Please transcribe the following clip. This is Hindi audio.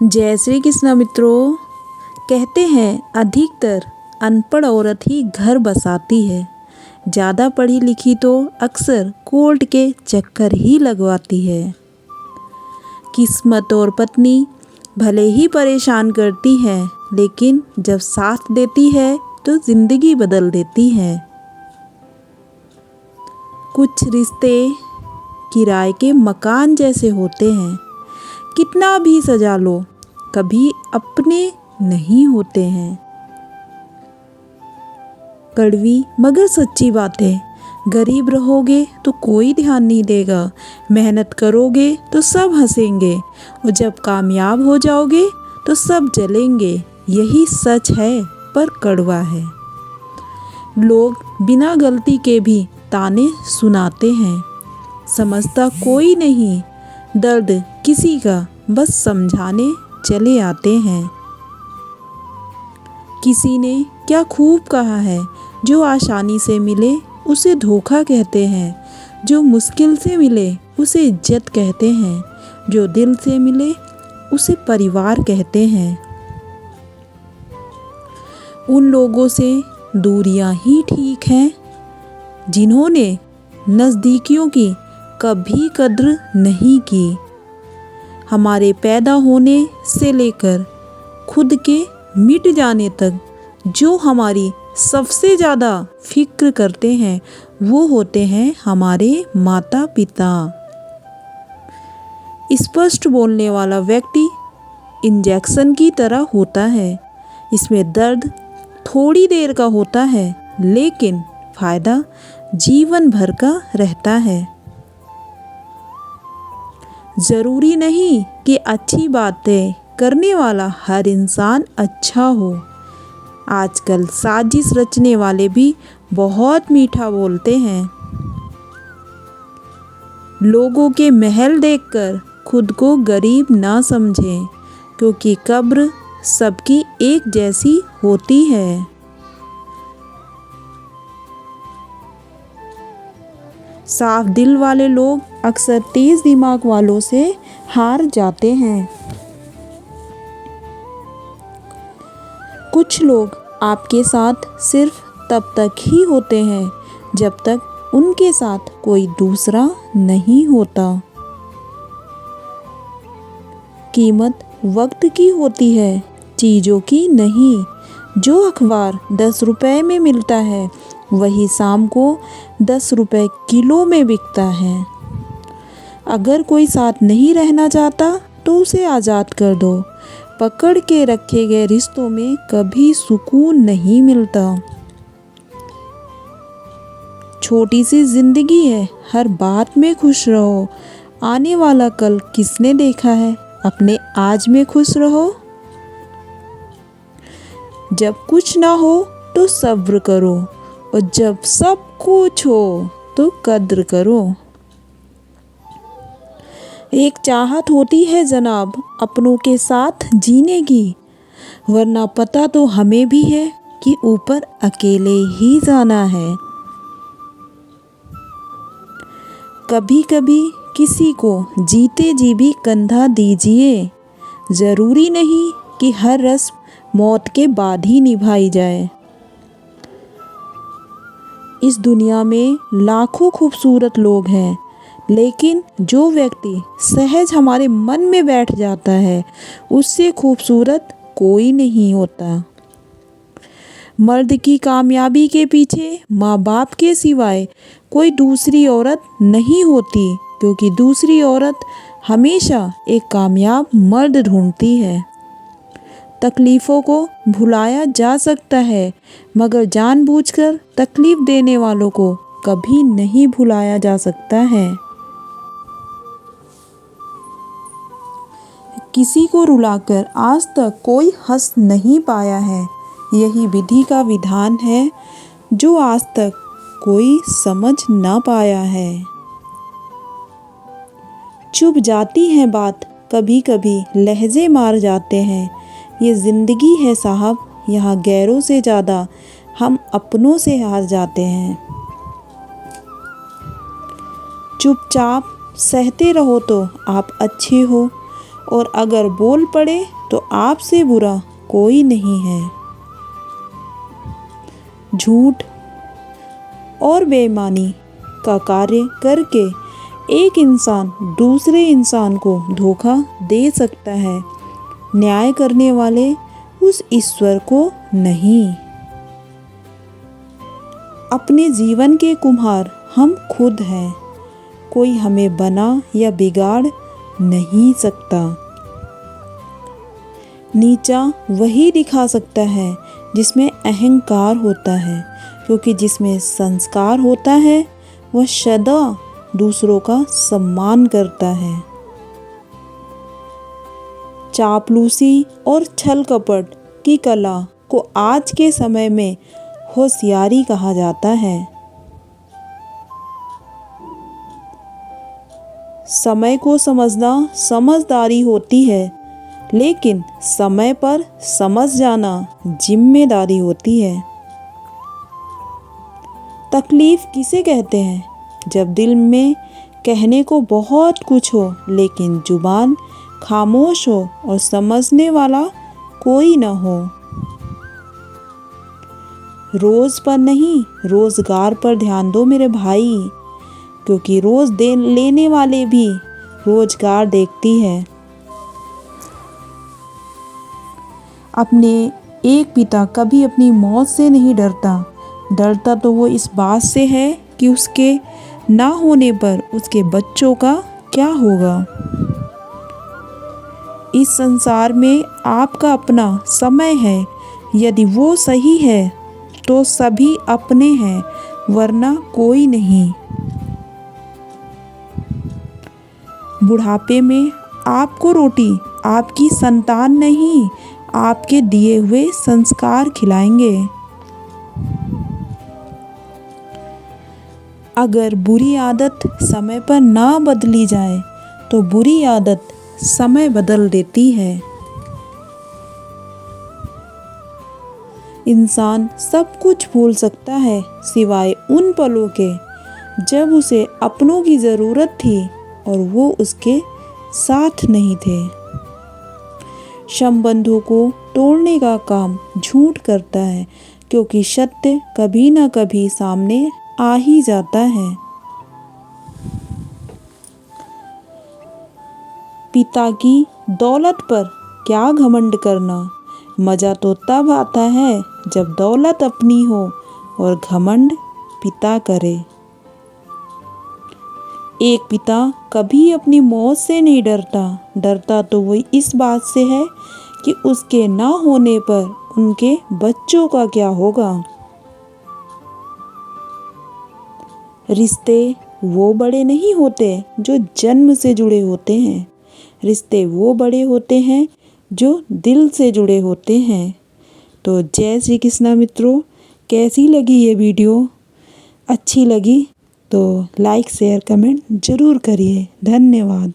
जय श्री कृष्ण मित्रों। कहते हैं अधिकतर अनपढ़ औरत ही घर बसाती है। ज़्यादा पढ़ी लिखी तो अक्सर कोर्ट के चक्कर ही लगवाती है। किस्मत और पत्नी भले ही परेशान करती है, लेकिन जब साथ देती है तो ज़िंदगी बदल देती है। कुछ रिश्ते किराए के मकान जैसे होते हैं, कितना भी सजा लो कभी अपने नहीं होते हैं। कड़वी मगर सच्ची बात है, गरीब रहोगे तो कोई ध्यान नहीं देगा, मेहनत करोगे तो सब हंसेंगे और जब कामयाब हो जाओगे तो सब जलेंगे। यही सच है पर कड़वा है। लोग बिना गलती के भी ताने सुनाते हैं, समझता कोई नहीं दर्द किसी का, बस समझाने चले आते हैं। किसी ने क्या खूब कहा है, जो आसानी से मिले उसे धोखा कहते हैं, जो मुश्किल से मिले उसे इज्जत कहते हैं, जो दिल से मिले उसे परिवार कहते हैं। उन लोगों से दूरियां ही ठीक हैं जिन्होंने नज़दीकियों की कभी कद्र नहीं की। हमारे पैदा होने से लेकर खुद के मिट जाने तक जो हमारी सबसे ज़्यादा फिक्र करते हैं वो होते हैं हमारे माता पिता। स्पष्ट बोलने वाला व्यक्ति इंजेक्शन की तरह होता है। इसमें दर्द थोड़ी देर का होता है, लेकिन फायदा जीवन भर का रहता है। ज़रूरी नहीं कि अच्छी बातें करने वाला हर इंसान अच्छा हो। आजकल साजिश रचने वाले भी बहुत मीठा बोलते हैं। लोगों के महल देखकर खुद को गरीब ना समझें, क्योंकि कब्र सबकी एक जैसी होती है। साफ दिल वाले लोग अक्सर तेज दिमाग वालों से हार जाते हैं। कुछ लोग आपके साथ सिर्फ तब तक ही होते हैं जब तक उनके साथ कोई दूसरा नहीं होता। कीमत वक्त की होती है, चीज़ों की नहीं। जो अखबार 10 रुपए में मिलता है वही शाम को 10 रुपए किलो में बिकता है। अगर कोई साथ नहीं रहना चाहता तो उसे आज़ाद कर दो। पकड़ के रखे गए रिश्तों में कभी सुकून नहीं मिलता। छोटी सी जिंदगी है, हर बात में खुश रहो। आने वाला कल किसने देखा है, अपने आज में खुश रहो। जब कुछ ना हो तो सब्र करो, और जब सब कुछ हो तो कद्र करो। एक चाहत होती है जनाब अपनों के साथ जीने की, वरना पता तो हमें भी है कि ऊपर अकेले ही जाना है। कभी कभी किसी को जीते जी भी कंधा दीजिए। ज़रूरी नहीं कि हर रस्म मौत के बाद ही निभाई जाए। इस दुनिया में लाखों खूबसूरत लोग हैं, लेकिन जो व्यक्ति सहज हमारे मन में बैठ जाता है उससे खूबसूरत कोई नहीं होता। मर्द की कामयाबी के पीछे माँ बाप के सिवाय कोई दूसरी औरत नहीं होती, क्योंकि दूसरी औरत हमेशा एक कामयाब मर्द ढूंढती है। तकलीफ़ों को भुलाया जा सकता है, मगर जानबूझकर तकलीफ़ देने वालों को कभी नहीं भुलाया जा सकता है। किसी को रुलाकर आज तक कोई हंस नहीं पाया है। यही विधि का विधान है जो आज तक कोई समझ ना पाया है। चुप जाती है बात, कभी कभी लहजे मार जाते हैं। ये ज़िंदगी है साहब, यहाँ गैरों से ज़्यादा हम अपनों से हार जाते हैं। चुपचाप सहते रहो तो आप अच्छे हो, और अगर बोल पड़े तो आपसे बुरा कोई नहीं है। झूठ और बेईमानी का कार्य करके एक इंसान दूसरे इंसान को धोखा दे सकता है, न्याय करने वाले उस ईश्वर को नहीं। अपने जीवन के कुम्हार हम खुद हैं, कोई हमें बना या बिगाड़ नहीं सकता। नीचा वही दिखा सकता है जिसमें अहंकार होता है, क्योंकि जिसमें संस्कार होता है वह सदा दूसरों का सम्मान करता है। चापलूसी और छल कपट की कला को आज के समय में होशियारी कहा जाता है। समय को समझना समझदारी होती है, लेकिन समय पर समझ जाना जिम्मेदारी होती है। तकलीफ किसे कहते हैं? जब दिल में कहने को बहुत कुछ हो लेकिन जुबान खामोश हो और समझने वाला कोई न हो। रोज पर नहीं, रोजगार पर ध्यान दो मेरे भाई, क्योंकि रोज लेने वाले भी रोजगार देखती है। अपने एक पिता कभी अपनी मौत से नहीं डरता तो वो इस बात से है कि उसके ना होने पर उसके बच्चों का क्या होगा। इस संसार में आपका अपना समय है, यदि वो सही है तो सभी अपने हैं, वरना कोई नहीं। बुढ़ापे में आपको रोटी आपकी संतान नहीं, आपके दिए हुए संस्कार खिलाएंगे। अगर बुरी आदत समय पर ना बदली जाए तो बुरी आदत समय बदल देती है। इंसान सब कुछ भूल सकता है सिवाय उन पलों के जब उसे अपनों की ज़रूरत थी और वो उसके साथ नहीं थे। संबंधों को तोड़ने का काम झूठ करता है, क्योंकि सत्य कभी ना कभी सामने आ ही जाता है। पिता की दौलत पर क्या घमंड करना, मज़ा तो तब आता है जब दौलत अपनी हो और घमंड पिता करे। एक पिता कभी अपनी मौत से नहीं डरता तो वो इस बात से है कि उसके ना होने पर उनके बच्चों का क्या होगा। रिश्ते वो बड़े नहीं होते जो जन्म से जुड़े होते हैं, रिश्ते वो बड़े होते हैं जो दिल से जुड़े होते हैं। तो जय श्री कृष्णा मित्रों, कैसी लगी ये वीडियो? अच्छी लगी तो लाइक शेयर कमेंट ज़रूर करिए। धन्यवाद।